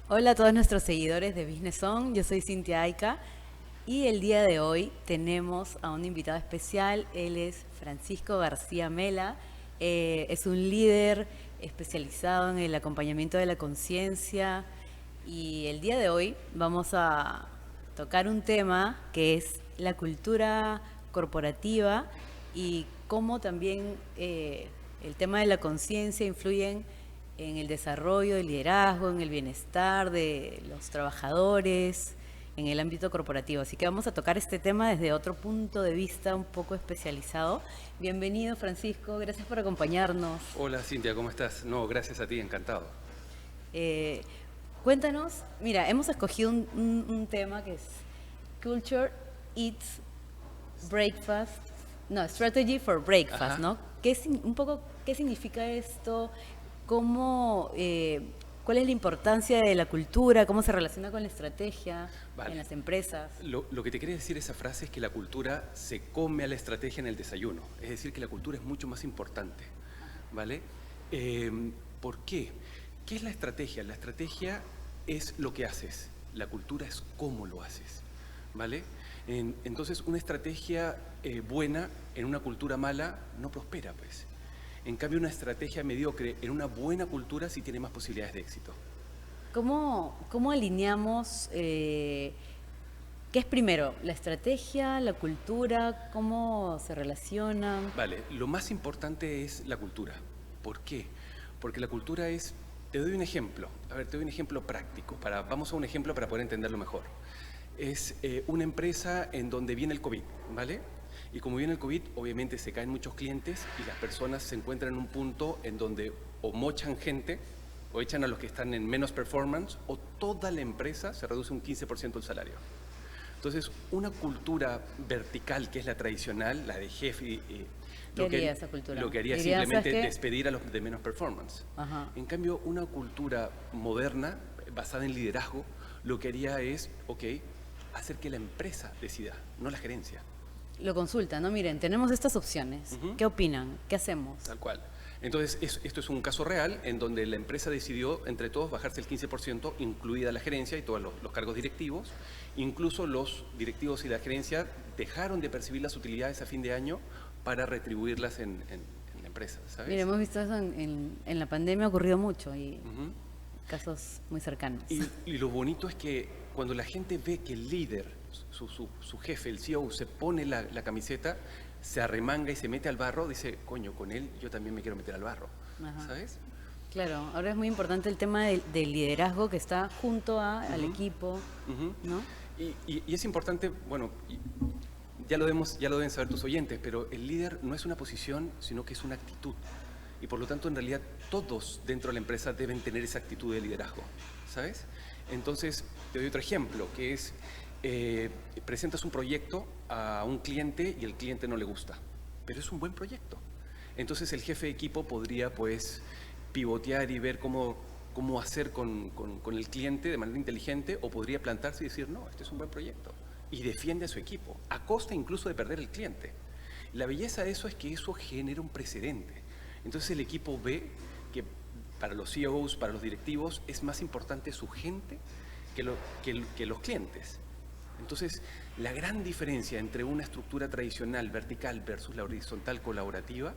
Hola a todos nuestros seguidores de Business On, yo soy Cintia Ayca y el día de hoy tenemos a un invitado especial. Él es Francisco García Mela, es un líder especializado en el acompañamiento de la conciencia y el día de hoy vamos a tocar un tema que es la cultura corporativa y cómo también el tema de la conciencia influye en el desarrollo del liderazgo, en el bienestar de los trabajadores, en el ámbito corporativo. Así que vamos a tocar este tema desde otro punto de vista un poco especializado. Bienvenido, Francisco, gracias por acompañarnos. Hola Cintia, ¿cómo estás? No, gracias a ti, encantado. Cuéntanos, mira, hemos escogido un tema que es Culture Eats Breakfast, no, Strategy for Breakfast, Ajá. ¿no? Un poco, ¿qué significa esto? ¿Cómo, cuál es la importancia de la cultura? ¿Cómo se relaciona con la estrategia Vale. en las empresas? Lo que te quería decir esa frase es que la cultura se come a la estrategia en el desayuno. Es decir, que la cultura es mucho más importante, ¿vale? ¿Por qué? ¿Qué es la estrategia? La estrategia es lo que haces. La cultura es cómo lo haces, ¿vale? Entonces, una estrategia buena en una cultura mala no prospera, pues. En cambio, una estrategia mediocre en una buena cultura sí tiene más posibilidades de éxito. ¿Cómo alineamos, qué es primero, la estrategia, la cultura, cómo se relacionan? Vale, lo más importante es la cultura. ¿Por qué? Porque la cultura es, te doy un ejemplo, te doy un ejemplo práctico, vamos a un ejemplo para poder entenderlo mejor. Es una empresa en donde viene el COVID, ¿vale? Y como viene el COVID, obviamente se caen muchos clientes y las personas se encuentran en un punto en donde o mochan gente, o echan a los que están en menos performance, o toda la empresa se reduce un 15% el salario. Entonces, una cultura vertical, que es la tradicional, la de jefe, ¿Qué haría esa cultura? lo que haría es Diría, simplemente ¿sabes qué? despedir a los de menos performance. Ajá. En cambio, una cultura moderna, basada en liderazgo, lo que haría es, hacer que la empresa decida, no la gerencia. Lo consulta, ¿no? Miren, tenemos estas opciones. ¿Qué opinan? ¿Qué hacemos? Tal cual. Entonces, esto es un caso real en donde la empresa decidió, entre todos, bajarse el 15%, incluida la gerencia y todos los cargos directivos. Incluso los directivos y la gerencia dejaron de percibir las utilidades a fin de año para retribuirlas en la empresa, ¿sabes? Mira, hemos visto eso en la pandemia, ha ocurrido mucho y casos muy cercanos. Y lo bonito es que cuando la gente ve que el líder, su jefe, el CEO, se pone la camiseta, se arremanga y se mete al barro, dice, coño, con él yo también me quiero meter al barro. Ajá. ¿Sabes? Claro, ahora es muy importante el tema del liderazgo que está junto al equipo, ¿no? Y es importante, bueno, ya lo deben saber tus oyentes, pero el líder no es una posición, sino que es una actitud. Y por lo tanto, en realidad, todos dentro de la empresa deben tener esa actitud de liderazgo, ¿sabes? Entonces, te doy otro ejemplo, que es, presentas un proyecto a un cliente y el cliente no le gusta, pero es un buen proyecto. Entonces, el jefe de equipo podría, pues, pivotear y ver cómo hacer con el cliente de manera inteligente, o podría plantarse y decir, no, este es un buen proyecto, y defiende a su equipo, a costa incluso de perder el cliente. La belleza de eso es que eso genera un precedente. Entonces el equipo ve que para los CEOs, para los directivos, es más importante su gente que los clientes. Entonces, la gran diferencia entre una estructura tradicional vertical versus la horizontal colaborativa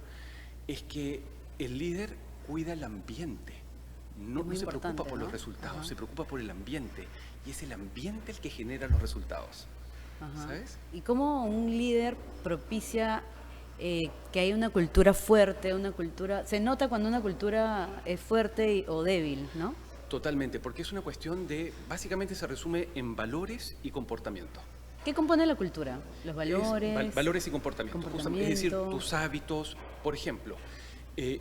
es que el líder cuida el ambiente. No se preocupa por los resultados, se preocupa por el ambiente. Y es el ambiente el que genera los resultados. Ajá. ¿Sabes? ¿Y cómo un líder propicia que haya una cultura fuerte, una cultura... Se nota cuando una cultura es fuerte o débil, ¿no? Totalmente, porque es una cuestión de, básicamente se resume en valores y comportamiento. ¿Qué compone la cultura? Los valores. Valores y comportamiento. Es decir, tus hábitos. Por ejemplo,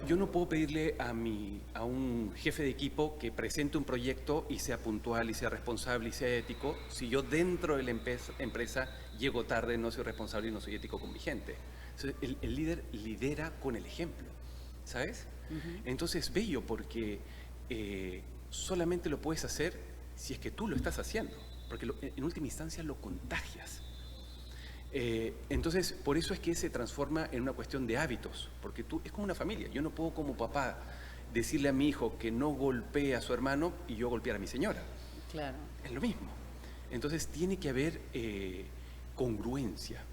yo no puedo pedirle a un jefe de equipo que presente un proyecto y sea puntual y sea responsable y sea ético, si yo dentro de la empresa llego tarde, no soy responsable y no soy ético con mi gente. Entonces, el líder lidera con el ejemplo, ¿sabes? Entonces es bello porque solamente lo puedes hacer si es que tú lo estás haciendo, porque en última instancia lo contagias. Entonces, por eso es que se transforma en una cuestión de hábitos, porque es como una familia. Yo no puedo como papá decirle a mi hijo que no golpee a su hermano y yo golpear a mi señora. Claro. Es lo mismo. Entonces tiene que haber congruencia,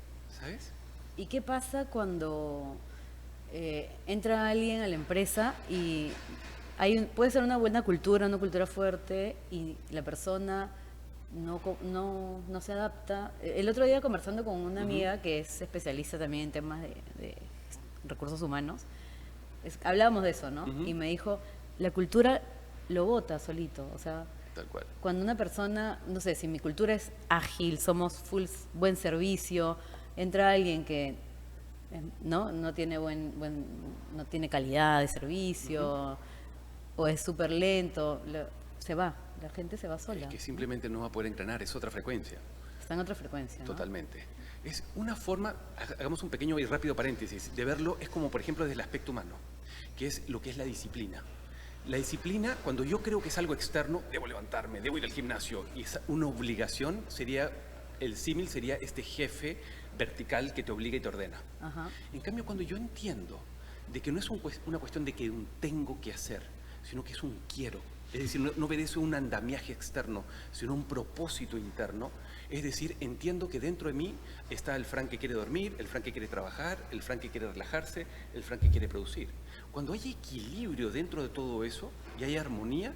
¿sabes? ¿Y qué pasa cuando entra alguien a la empresa y puede ser una buena cultura, una cultura fuerte, y la persona no se adapta? El otro día, conversando con una amiga que es especialista también en temas de recursos humanos, hablábamos de eso, ¿no? Y me dijo, la cultura lo bota solito, o sea, tal cual. Cuando una persona, no sé, si mi cultura es ágil, somos buen servicio, entra alguien que no tiene no tiene calidad de servicio, o es súper lento, se va, la gente se va sola. Es que simplemente no va a poder engranar, es otra frecuencia. Está en otra frecuencia, ¿no? Totalmente. Es una forma, hagamos un pequeño y rápido paréntesis, de verlo, es como por ejemplo desde el aspecto humano, que es lo que es la disciplina. La disciplina, cuando yo creo que es algo externo, debo levantarme, debo ir al gimnasio, y es una obligación, el símil sería este jefe vertical que te obliga y te ordena. Ajá. En cambio, cuando yo entiendo de que no es una cuestión de que un tengo que hacer, sino que es un quiero, es decir, no obedece un andamiaje externo, sino un propósito interno, es decir, entiendo que dentro de mí está el Frank que quiere dormir, el Frank que quiere trabajar, el Frank que quiere relajarse, el Frank que quiere producir. Cuando hay equilibrio dentro de todo eso y hay armonía,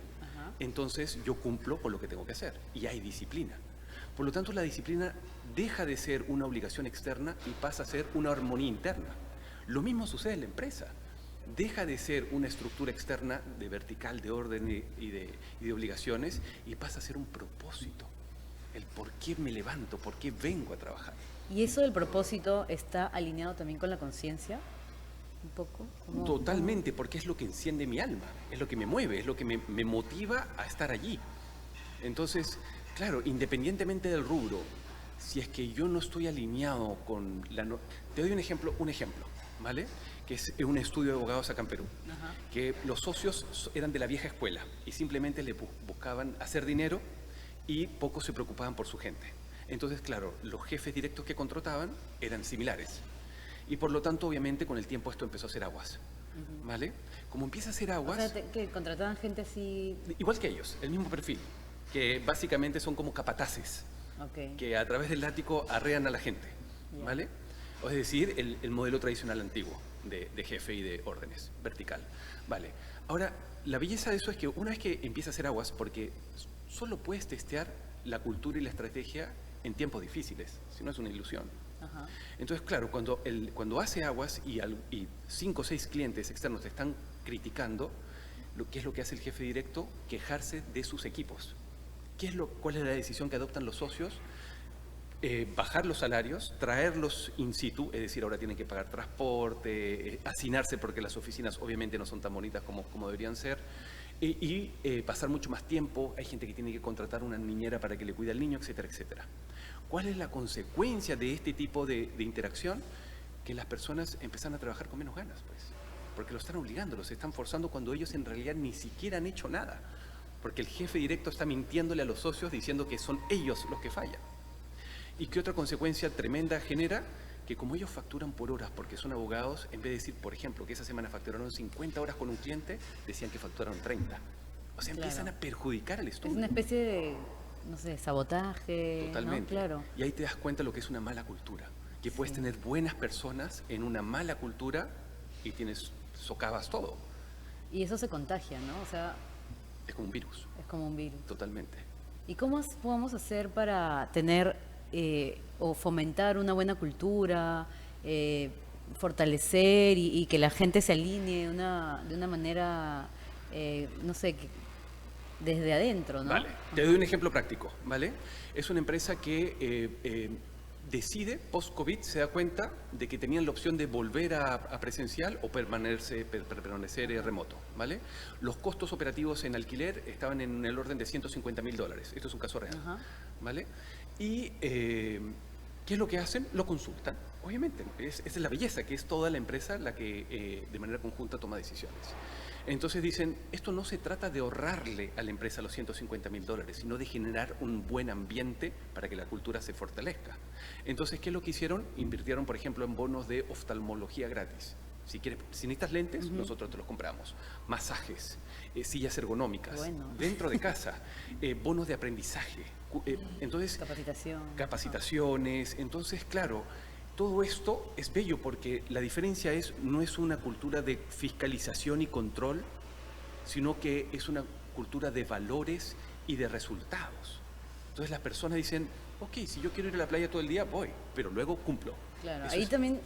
entonces yo cumplo con lo que tengo que hacer y hay disciplina. Por lo tanto, la disciplina deja de ser una obligación externa y pasa a ser una armonía interna. Lo mismo sucede en la empresa. Deja de ser una estructura externa de vertical, de orden y de obligaciones, y pasa a ser un propósito. El por qué me levanto, por qué vengo a trabajar. ¿Y eso del propósito está alineado también con la conciencia? Un poco. Totalmente, porque es lo que enciende mi alma, es lo que me mueve, es lo que me motiva a estar allí. Entonces, claro, independientemente del rubro, si es que yo no estoy alineado con te doy un ejemplo, ¿vale? Que es un estudio de abogados acá en Perú, que los socios eran de la vieja escuela y simplemente le buscaban hacer dinero y pocos se preocupaban por su gente. Entonces, claro, los jefes directos que contrataban eran similares. Y por lo tanto, obviamente, con el tiempo esto empezó a hacer aguas, ¿vale? Como empieza a hacer aguas... O sea, que contrataban gente así... Igual que ellos, el mismo perfil, que básicamente son como capataces, que a través del látigo arrean a la gente, ¿vale? O es decir, el modelo tradicional antiguo de jefe y de órdenes, vertical, ¿vale? Ahora, la belleza de eso es que una vez que empieza a hacer aguas, porque solo puedes testear la cultura y la estrategia en tiempos difíciles, si no es una ilusión. Entonces, claro, cuando hace aguas y 5 o 6 clientes externos te están criticando, ¿qué es lo que hace el jefe directo? Quejarse de sus equipos. ¿Cuál es la decisión que adoptan los socios? Bajar los salarios, traerlos in situ, es decir, ahora tienen que pagar transporte, hacinarse porque las oficinas obviamente no son tan bonitas como deberían ser, y pasar mucho más tiempo. Hay gente que tiene que contratar una niñera para que le cuide al niño, etcétera, etcétera. ¿Cuál es la consecuencia de este tipo de interacción? Que las personas empiezan a trabajar con menos ganas, pues, porque lo están obligando, los están forzando cuando ellos en realidad ni siquiera han hecho nada, porque el jefe directo está mintiéndole a los socios diciendo que son ellos los que fallan. ¿Y qué otra consecuencia tremenda genera? Que como ellos facturan por horas porque son abogados, en vez de decir, por ejemplo, que esa semana facturaron 50 horas con un cliente, decían que facturaron 30. O sea, empiezan a perjudicar al estudio. Es una especie de, no sé, sabotaje. Totalmente. ¿No? Claro. Y ahí te das cuenta lo que es una mala cultura. Que puedes tener buenas personas en una mala cultura y socavas todo. Y eso se contagia, ¿no? O sea... Es como un virus. Es como un virus. Totalmente. ¿Y cómo podemos hacer para tener o fomentar una buena cultura, fortalecer y que la gente se alinee de una manera, no sé, desde adentro, ¿no? Vale, te doy un ejemplo práctico, ¿vale? Es una empresa que decide, post-COVID, se da cuenta de que tenían la opción de volver a presencial o permanecer remoto, ¿vale? Los costos operativos en alquiler estaban en el orden de $150.000. Esto es un caso real, ¿vale? Y ¿qué es lo que hacen? Lo consultan, obviamente. Esa es la belleza, que es toda la empresa la que de manera conjunta toma decisiones. Entonces dicen, esto no se trata de ahorrarle a la empresa los $150.000, sino de generar un buen ambiente para que la cultura se fortalezca. Entonces, ¿qué es lo que hicieron? Invirtieron, por ejemplo, en bonos de oftalmología gratis. Si necesitas lentes, nosotros te los compramos. Masajes, sillas ergonómicas, dentro de casa, bonos de aprendizaje. Entonces, capacitaciones. Entonces, claro, todo esto es bello porque la diferencia no es una cultura de fiscalización y control, sino que es una cultura de valores y de resultados. Entonces las personas dicen, ok, si yo quiero ir a la playa todo el día, voy, pero luego cumplo. Claro, ahí también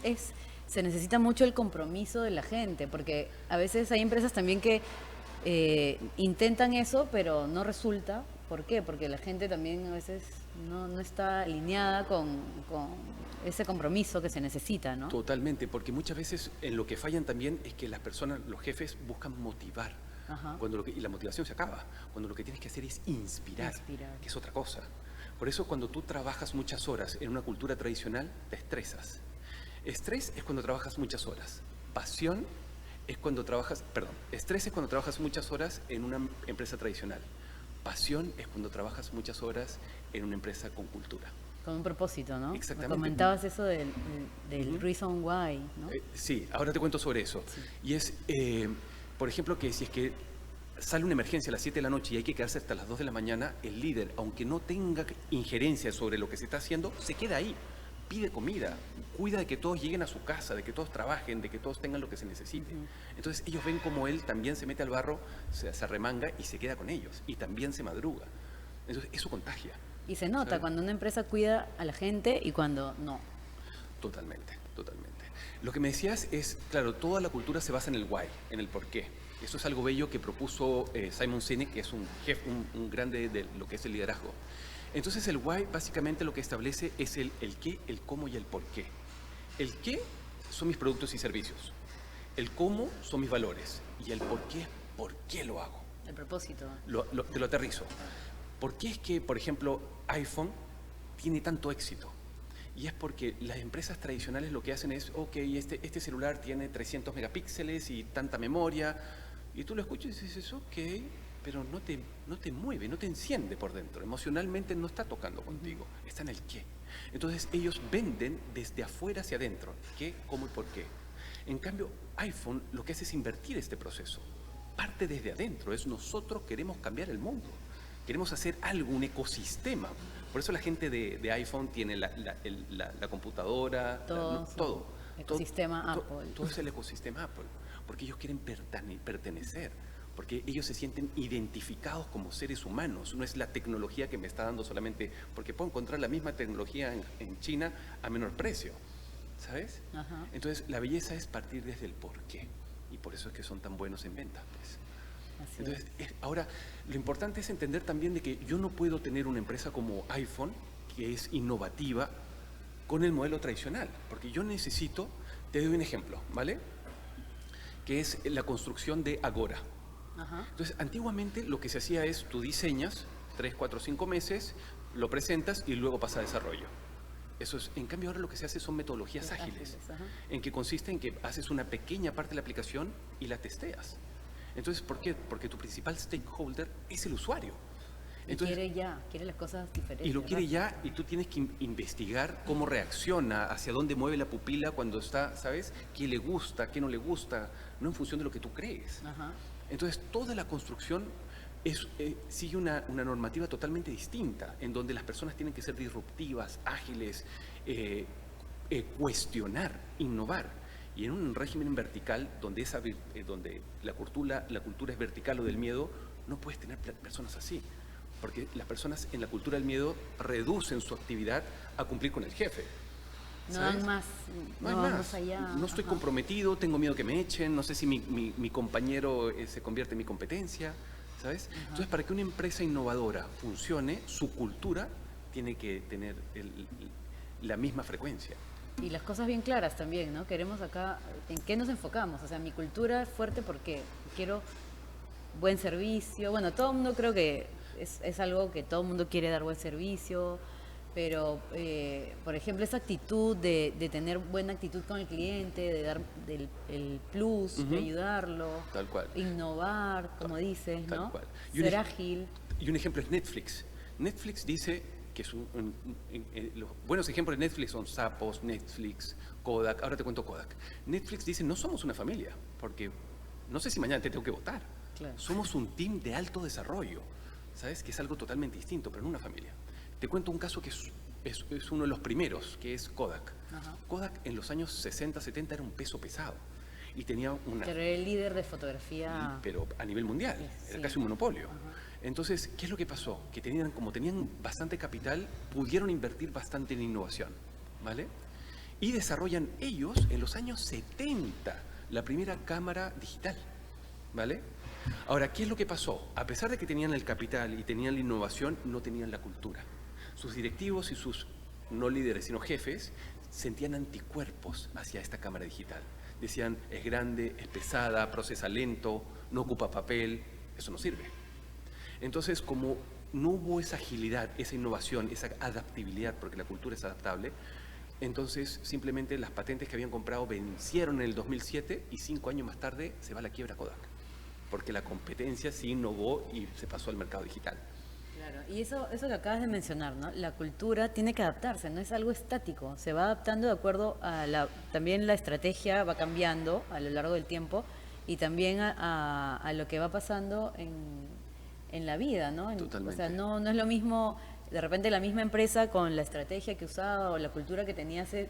se necesita mucho el compromiso de la gente, porque a veces hay empresas también que intentan eso, pero no resulta. ¿Por qué? Porque la gente también a veces no está alineada con ese compromiso que se necesita, ¿no? Totalmente, porque muchas veces en lo que fallan también es que las personas, los jefes, buscan motivar. Y la motivación se acaba, cuando lo que tienes que hacer es inspirar, que es otra cosa. Por eso cuando tú trabajas muchas horas en una cultura tradicional, te estresas. Estrés es cuando trabajas muchas horas. Estrés es cuando trabajas muchas horas en una empresa tradicional. Pasión es cuando trabajas muchas horas en una empresa con cultura. Con un propósito, ¿no? Exactamente. Me comentabas eso del reason why, ¿no? Sí, ahora te cuento sobre eso. Sí. Y es, por ejemplo, que si es que sale una emergencia a las 7 de la noche y hay que quedarse hasta las 2 de la mañana, el líder, aunque no tenga injerencia sobre lo que se está haciendo, se queda ahí, pide comida, cuida de que todos lleguen a su casa, de que todos trabajen, de que todos tengan lo que se necesite. Entonces ellos ven como él también se mete al barro, se arremanga y se queda con ellos, y también se madruga. Entonces eso contagia. Y se nota, ¿sabes? Cuando una empresa cuida a la gente y cuando no. Totalmente. Lo que me decías es, claro, toda la cultura se basa en el why, en el por qué. Eso es algo bello que propuso Simon Sinek, que es un grande de lo que es el liderazgo. Entonces el why básicamente lo que establece es el qué, el cómo y el por qué. El qué son mis productos y servicios. El cómo son mis valores. Y el por qué lo hago. El propósito. Te lo aterrizo. ¿Por qué es que, por ejemplo, iPhone tiene tanto éxito? Y es porque las empresas tradicionales lo que hacen es, ok, este celular tiene 300 megapíxeles y tanta memoria, y tú lo escuchas y dices, ok, pero no te mueve, no te enciende por dentro, emocionalmente no está tocando contigo, está en el qué. Entonces ellos venden desde afuera hacia adentro, qué, cómo y por qué. En cambio, iPhone lo que hace es invertir este proceso, parte desde adentro, es nosotros queremos cambiar el mundo. Queremos hacer algo, un ecosistema. Por eso la gente de iPhone tiene la computadora, todo. Ecosistema Apple. Todo es el ecosistema Apple. Porque ellos quieren pertenecer. Porque ellos se sienten identificados como seres humanos. No es la tecnología que me está dando solamente... Porque puedo encontrar la misma tecnología en China a menor precio. ¿Sabes? Entonces, la belleza es partir desde el por qué. Y por eso es que son tan buenos en ventas, pues. Entonces, ahora, lo importante es entender también de que yo no puedo tener una empresa como iPhone, que es innovativa, con el modelo tradicional, porque yo necesito, te doy un ejemplo, ¿vale? Que es la construcción de Agora. Entonces, antiguamente lo que se hacía es, tú diseñas 3, 4, 5 meses, lo presentas y luego pasa a desarrollo. Eso es, en cambio ahora lo que se hace son metodologías ágiles, en que consiste en que haces una pequeña parte de la aplicación y la testeas. Entonces, ¿por qué? Porque tu principal stakeholder es el usuario. Entonces, quiere las cosas diferentes. Y lo quiere ya, y tú tienes que investigar cómo reacciona, hacia dónde mueve la pupila cuando está, ¿sabes? ¿Qué le gusta, qué no le gusta? No en función de lo que tú crees. Entonces, toda la construcción sigue una normativa totalmente distinta, en donde las personas tienen que ser disruptivas, ágiles, cuestionar, innovar. Y en un régimen vertical, donde la cultura es vertical o del miedo, no puedes tener personas así. Porque las personas en la cultura del miedo reducen su actividad a cumplir con el jefe. ¿Sabes? No hay más allá. No estoy comprometido, tengo miedo que me echen, no sé si mi compañero se convierte en mi competencia, ¿sabes? Entonces, para que una empresa innovadora funcione, su cultura tiene que tener la misma frecuencia. Y las cosas bien claras también, ¿no? Queremos acá, ¿en qué nos enfocamos? O sea, mi cultura es fuerte porque quiero buen servicio. Bueno, todo el mundo creo que es algo que todo el mundo quiere dar buen servicio, pero, por ejemplo, esa actitud de tener buena actitud con el cliente, de dar el plus, de ayudarlo, Tal cual. innovar, como dices, Tal ¿no? cual. Ser ágil. Y un ejemplo es Netflix. Netflix dice que los buenos ejemplos de Netflix son Zappos, Netflix, Kodak. Ahora te cuento Kodak. Netflix dice, no somos una familia, porque no sé si mañana te tengo que votar. Claro. Somos un team de alto desarrollo, ¿sabes? Que es algo totalmente distinto, pero no una familia. Te cuento un caso que es uno de los primeros, que es Kodak. Ajá. Kodak en los años 60, 70 era un peso pesado y tenía una... Pero era el líder de fotografía. Pero a nivel mundial, era Sí. casi un monopolio. Entonces, ¿qué es lo que pasó? Que como tenían bastante capital, pudieron invertir bastante en innovación, ¿vale? Y desarrollan ellos, en los años 70, la primera cámara digital, ¿vale? Ahora, ¿qué es lo que pasó? A pesar de que tenían el capital y tenían la innovación, no tenían la cultura. Sus directivos y sus, no líderes, sino jefes, sentían anticuerpos hacia esta cámara digital. Decían, es grande, es pesada, procesa lento, no ocupa papel, eso no sirve. Entonces, como no hubo esa agilidad, esa innovación, esa adaptabilidad, porque la cultura es adaptable, entonces simplemente las patentes que habían comprado vencieron en el 2007 y 5 años más tarde se va a la quiebra Kodak, porque la competencia sí innovó y se pasó al mercado digital. Claro, y eso que acabas de mencionar, ¿no? La cultura tiene que adaptarse, no es algo estático, se va adaptando de acuerdo a también la estrategia va cambiando a lo largo del tiempo y también a lo que va pasando en la vida, ¿no? Totalmente. O sea, no es lo mismo, de repente la misma empresa con la estrategia que usaba o la cultura que tenía hace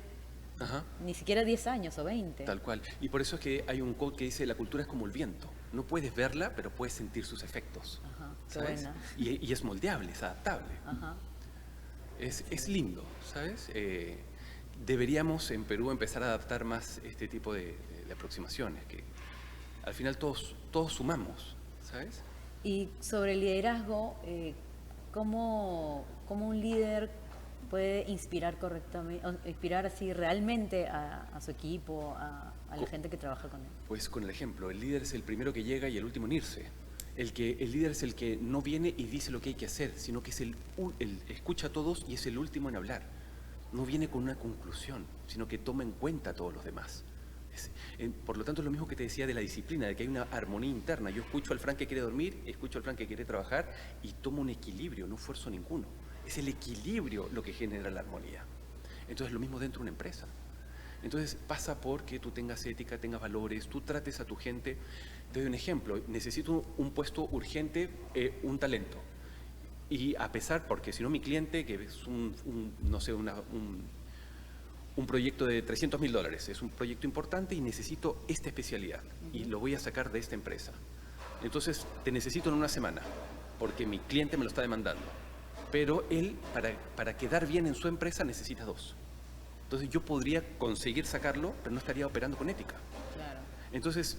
Ajá. ni siquiera 10 años o 20. Tal cual. Y por eso es que hay un quote que dice, la cultura es como el viento. No puedes verla, pero puedes sentir sus efectos. Ajá, qué ¿Sabes? buena. Y es moldeable, es adaptable. Ajá. Es lindo, ¿sabes? Deberíamos en Perú empezar a adaptar más este tipo de aproximaciones, que al final todos sumamos, ¿sabes? Y sobre el liderazgo, ¿cómo un líder puede inspirar correctamente, o inspirar así realmente a su equipo, a la gente que trabaja con él? Pues con el ejemplo, el líder es el primero que llega y el último en irse. El líder es el que no viene y dice lo que hay que hacer, sino que es el escucha a todos y es el último en hablar. No viene con una conclusión, sino que toma en cuenta a todos los demás. Por lo tanto, es lo mismo que te decía de la disciplina, de que hay una armonía interna. Yo escucho al Frank que quiere dormir, escucho al Frank que quiere trabajar y tomo un equilibrio, no esfuerzo ninguno. Es el equilibrio lo que genera la armonía. Entonces, lo mismo dentro de una empresa. Entonces, pasa por que tú tengas ética, tengas valores, tú trates a tu gente. Te doy un ejemplo, necesito un puesto urgente, un talento. Y a pesar, porque si no mi cliente, que es no sé, un proyecto de $300.000, es un proyecto importante y necesito esta especialidad y lo voy a sacar de esta empresa. Entonces te necesito en una semana porque mi cliente me lo está demandando, pero él para quedar bien en su empresa necesita 2. Entonces yo podría conseguir sacarlo, pero no estaría operando con ética. Claro. Entonces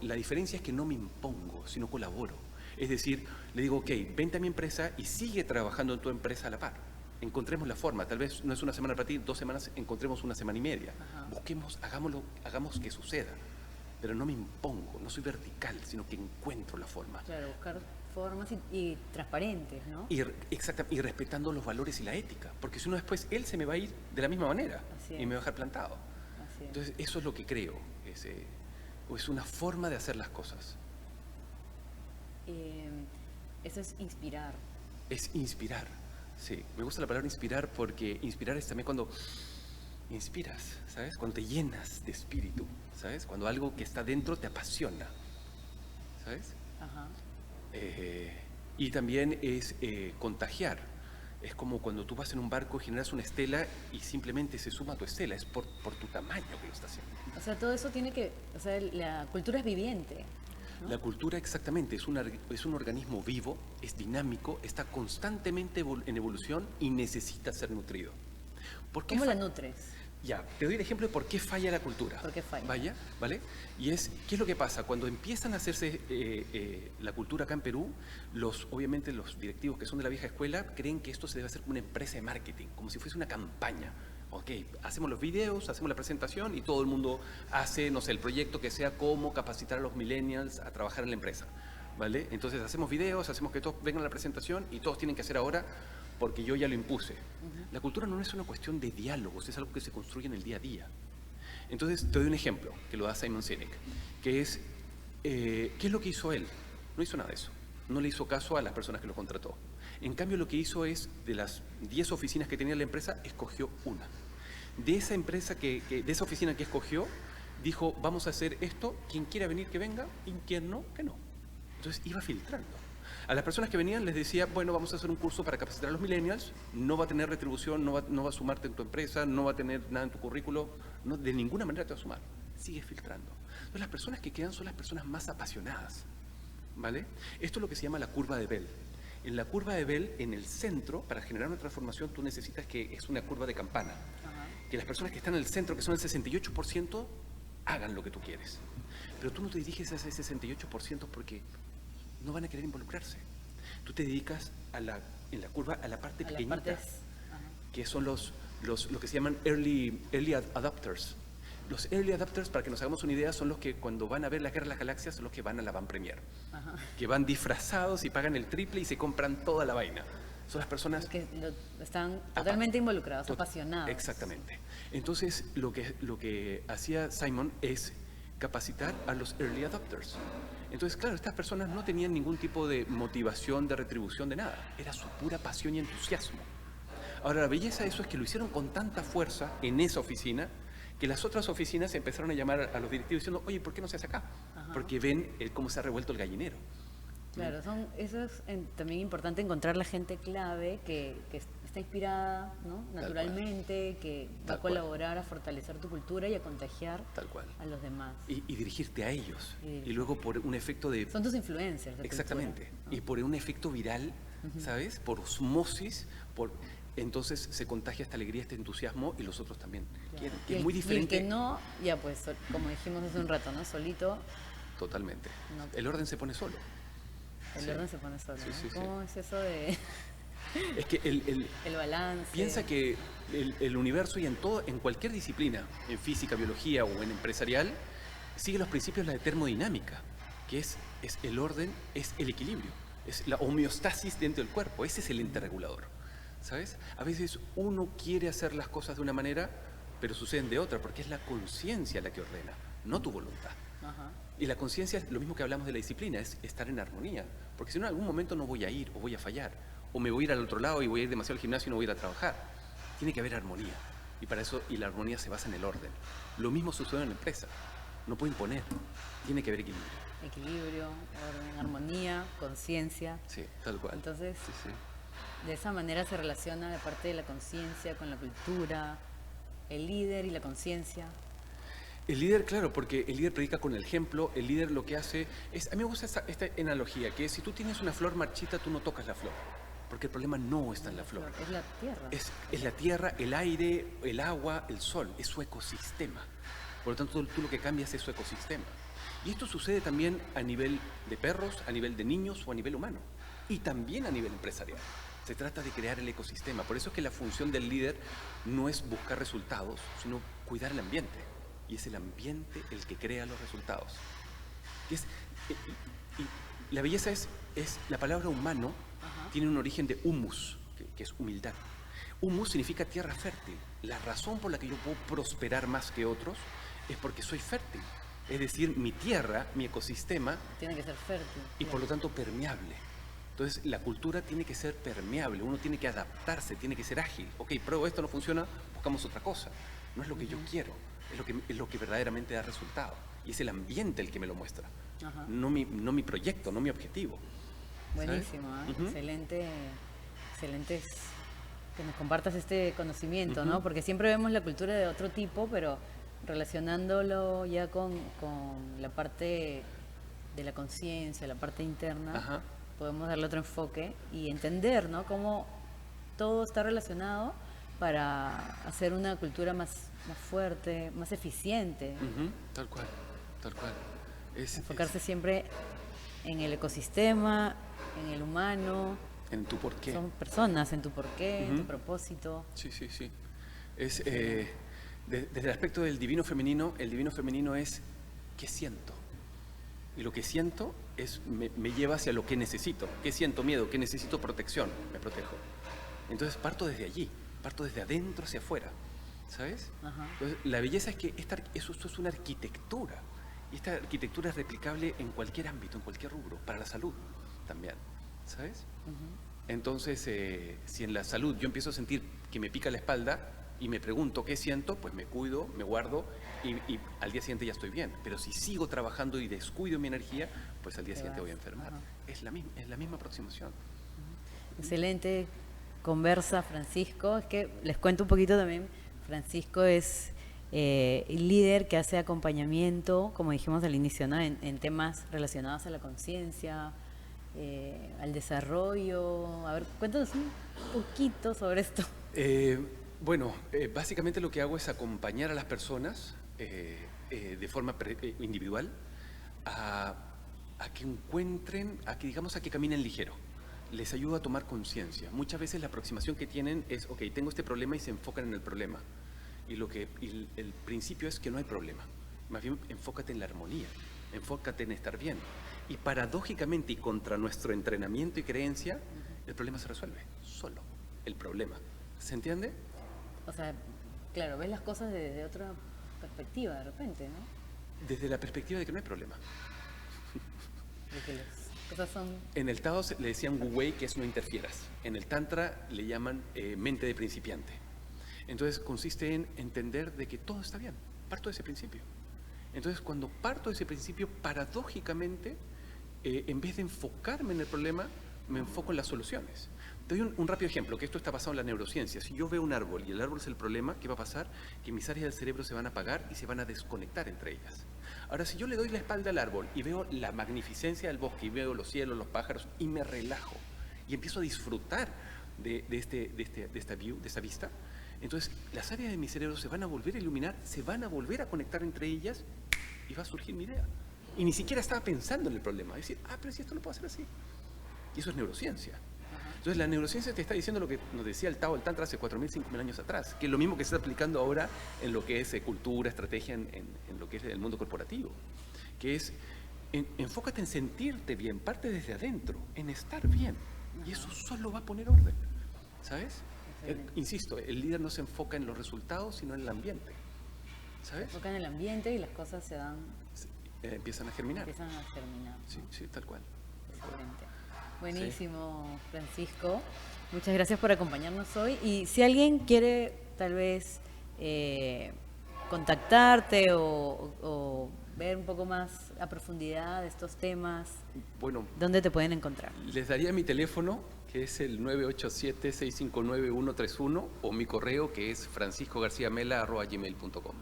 la diferencia es que no me impongo, sino colaboro. Es decir, le digo, ok, vente a mi empresa y sigue trabajando en tu empresa a la par. Encontremos la forma, tal vez no es una semana para ti, 2 semanas, encontremos una semana y media. Ajá. Busquemos, hagamos que suceda. Pero no me impongo, no soy vertical, sino que encuentro la forma. Claro, buscar formas y transparentes, ¿no? Y respetando los valores y la ética, porque si no después él se me va a ir de la misma manera Así y es. me va a dejar plantado. Así es. Entonces eso es lo que creo, es una forma de hacer las cosas. Eso es inspirar. Es inspirar, sí. Me gusta la palabra inspirar porque inspirar es también cuando inspiras, ¿sabes? Cuando te llenas de espíritu, ¿sabes? Cuando algo que está dentro te apasiona, ¿sabes? Ajá. Y también es contagiar. Es como cuando tú vas en un barco, generas una estela y simplemente se suma a tu estela. Es por tu tamaño que lo está haciendo. O sea, todo eso tiene que, o sea, la cultura es viviente, ¿no? La cultura exactamente es un organismo vivo, es dinámico, está constantemente en evolución y necesita ser nutrido. ¿Por qué ¿Cómo la nutres? Ya, te doy el ejemplo de por qué falla la cultura. ¿Por qué falla? Vaya, ¿vale? Y ¿qué es lo que pasa? Cuando empiezan a hacerse la cultura acá en Perú, obviamente los directivos que son de la vieja escuela creen que esto se debe hacer como una empresa de marketing, como si fuese una campaña. Ok, hacemos los videos, hacemos la presentación y todo el mundo hace, no sé, el proyecto que sea cómo capacitar a los millennials a trabajar en la empresa, ¿vale? Entonces hacemos videos, hacemos que todos vengan a la presentación y todos tienen que hacer ahora porque yo ya lo impuse. La cultura no es una cuestión de diálogos, es algo que se construye en el día a día. Entonces, te doy un ejemplo, que lo da Simon Sinek, que es, ¿qué es lo que hizo él? No hizo nada de eso. No le hizo caso a las personas que lo contrató. En cambio, lo que hizo es, de las 10 oficinas que tenía la empresa, escogió una. De esa empresa, de esa oficina que escogió, dijo, vamos a hacer esto, quien quiera venir que venga, y quien no, que no. Entonces, iba filtrando. A las personas que venían les decía, bueno, vamos a hacer un curso para capacitar a los millennials, no va a tener retribución, no va a sumarte en tu empresa, no va a tener nada en tu currículo, no, de ninguna manera te va a sumar. Sigue filtrando. Entonces las personas que quedan son las personas más apasionadas, ¿vale? Esto es lo que se llama la curva de Bell. En la curva de Bell, en el centro, para generar una transformación, tú necesitas que es una curva de campana. Que las personas que están en el centro, que son el 68%, hagan lo que tú quieres. Pero tú no te diriges a ese 68% porque no van a querer involucrarse. Tú te dedicas en la curva a la parte pequeñita, que son lo que se llaman early adopters. Los early adopters, para que nos hagamos una idea, son los que cuando van a ver la Guerra de las Galaxias son los que van a la van premier, que van disfrazados y pagan el triple y se compran toda la vaina. Son las personas que están totalmente involucrados, apasionados. Exactamente. Entonces, lo que hacía Simon es capacitar a los early adopters. Entonces, claro, estas personas no tenían ningún tipo de motivación, de retribución, de nada. Era su pura pasión y entusiasmo. Ahora, la belleza de eso es que lo hicieron con tanta fuerza en esa oficina que las otras oficinas empezaron a llamar a los directivos diciendo, oye, ¿por qué no se hace acá? Porque ven cómo se ha revuelto el gallinero. Claro, eso es también importante, encontrar la gente clave que está inspirada, ¿no? Naturalmente, que va a colaborar a fortalecer tu cultura y a contagiar a los demás. Y dirigirte a ellos. Y luego por un efecto de... Son tus influencers. Exactamente. Cultura, ¿no? Y por un efecto viral, ¿sabes? Por osmosis, entonces se contagia esta alegría, este entusiasmo y los otros también quieren. Y es muy diferente. Y el que no, ya pues, como dijimos hace un rato, ¿no? Solito. Totalmente. No. El orden se pone solo. El orden se pone solo. Sí, ¿no? ¿Cómo es eso de...? Es que el balance. Piensa que el universo y en cualquier disciplina, en física, biología o en empresarial, sigue los principios de la termodinámica, que es el orden, es el equilibrio, es la homeostasis dentro del cuerpo, ese es el ente regulador, ¿sabes? A veces uno quiere hacer las cosas de una manera, pero suceden de otra, porque es la conciencia la que ordena, no tu voluntad. Y la conciencia es lo mismo que hablamos de la disciplina, es estar en armonía, porque si no en algún momento no voy a ir o voy a fallar, o me voy a ir al otro lado y voy a ir demasiado al gimnasio y no voy a ir a trabajar. Tiene que haber armonía, y para eso, y la armonía se basa en el orden. Lo mismo sucede en la empresa, no puede imponer, tiene que haber equilibrio. Equilibrio, orden, armonía, conciencia. Sí, tal cual. Entonces, de esa manera se relaciona la parte de la conciencia con la cultura, el líder y la conciencia. El líder, claro, porque el líder predica con el ejemplo, el líder lo que hace es, a mí me gusta esta analogía, que es, si tú tienes una flor marchita, tú no tocas la flor, porque el problema no está en la flor. Es la tierra. Es la tierra, el aire, el agua, el sol, es su ecosistema. Por lo tanto, tú lo que cambias es su ecosistema. Y esto sucede también a nivel de perros, a nivel de niños o a nivel humano, y también a nivel empresarial. Se trata de crear el ecosistema. Por eso es que la función del líder no es buscar resultados, sino cuidar el ambiente. Y es el ambiente el que crea los resultados. Y la belleza es la palabra humano tiene un origen de humus, que es humildad. Humus significa tierra fértil. La razón por la que yo puedo prosperar más que otros es porque soy fértil. Es decir, mi tierra, mi ecosistema... tiene que ser fértil. Y por lo tanto permeable. Entonces, la cultura tiene que ser permeable, uno tiene que adaptarse, tiene que ser ágil. Ok, pruebo esto, no funciona, buscamos otra cosa. No es lo que yo quiero. Es lo que verdaderamente da resultado. Y es el ambiente el que me lo muestra. No mi proyecto, no mi objetivo. Buenísimo, excelente que nos compartas este conocimiento, ¿no? Porque siempre vemos la cultura de otro tipo, pero relacionándolo ya con la parte de la conciencia, la parte interna, podemos darle otro enfoque y entender, ¿no? Cómo todo está relacionado para hacer una cultura más fuerte, más eficiente. Tal cual, tal cual. Enfocarse siempre en el ecosistema, en el humano. En tu porqué. Son personas, en tu porqué, en tu propósito. Sí. Desde el aspecto del divino femenino, el divino femenino es ¿qué siento? Y lo que siento me lleva hacia lo que necesito. ¿Qué siento? Miedo. ¿Qué necesito? Protección. Me protejo. Entonces parto desde allí. parto desde adentro hacia afuera, ¿sabes? Ajá. Entonces, la belleza es que esto es una arquitectura, y esta arquitectura es replicable en cualquier ámbito, en cualquier rubro, para la salud también, ¿sabes? Entonces, si en la salud yo empiezo a sentir que me pica la espalda y me pregunto qué siento, pues me cuido, me guardo y al día siguiente ya estoy bien. Pero si sigo trabajando y descuido mi energía, pues al día siguiente voy a enfermar. Ajá. Es la misma aproximación. Excelente conversa, Francisco. Es que les cuento un poquito también, Francisco es el líder que hace acompañamiento, como dijimos al inicio, ¿no? En temas relacionados a la conciencia, al desarrollo. A ver, cuéntanos un poquito sobre esto. Bueno, básicamente lo que hago es acompañar a las personas de forma individual a que encuentren, a que digamos, a que caminen ligero. Les ayudo a tomar conciencia. Muchas veces la aproximación que tienen es, ok, tengo este problema y se enfocan en el problema. Y el principio es que no hay problema. Más bien, enfócate en la armonía, enfócate en estar bien. Y paradójicamente y contra nuestro entrenamiento y creencia, el problema se resuelve solo, el problema. ¿Se entiende? O sea, claro, ves las cosas desde otra perspectiva de repente, ¿no? Desde la perspectiva de que no hay problema. De que las cosas son... En el Tao le decían Wu Wei, que es no interfieras. En el Tantra le llaman mente de principiante. Entonces consiste en entender de que todo está bien. Parto de ese principio. Entonces cuando parto de ese principio, paradójicamente, en vez de enfocarme en el problema, me enfoco en las soluciones. Te doy un rápido ejemplo, que esto está basado en la neurociencia. Si yo veo un árbol y el árbol es el problema, ¿qué va a pasar? Que mis áreas del cerebro se van a apagar y se van a desconectar entre ellas. Ahora, si yo le doy la espalda al árbol y veo la magnificencia del bosque y veo los cielos, los pájaros, y me relajo y empiezo a disfrutar de esta vista, entonces las áreas de mi cerebro se van a volver a iluminar, se van a volver a conectar entre ellas y va a surgir mi idea. Y ni siquiera estaba pensando en el problema. Es decir, pero si esto lo puedo hacer así. Y eso es neurociencia. Entonces la neurociencia te está diciendo lo que nos decía el Tao, el Tantra hace 4.000, 5.000 años atrás, que es lo mismo que se está aplicando ahora en lo que es cultura, estrategia, en lo que es el mundo corporativo, que es enfócate en sentirte bien, parte desde adentro, en estar bien, y eso solo va a poner orden, ¿sabes? Insisto, el líder no se enfoca en los resultados, sino en el ambiente, ¿sabes? Se enfoca en el ambiente y las cosas se dan... empiezan a germinar. Empiezan a germinar. Sí, sí, tal cual. Excelente. Buenísimo, sí. Francisco. Muchas gracias por acompañarnos hoy. Y si alguien quiere tal vez contactarte o ver un poco más a profundidad de estos temas, bueno, ¿dónde te pueden encontrar? Les daría mi teléfono, que es el 987-659-131, o mi correo, que es franciscogarciamela@gmail.com.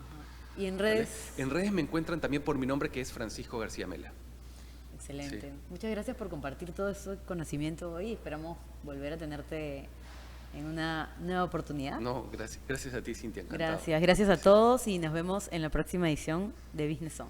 ¿Y en redes? ¿Vale? En redes me encuentran también por mi nombre, que es Francisco García Mela. Excelente. Sí. Muchas gracias por compartir todo ese conocimiento hoy. Esperamos volver a tenerte en una nueva oportunidad. No, gracias a ti, Cintia. Encantado. Gracias a todos y nos vemos en la próxima edición de Business On.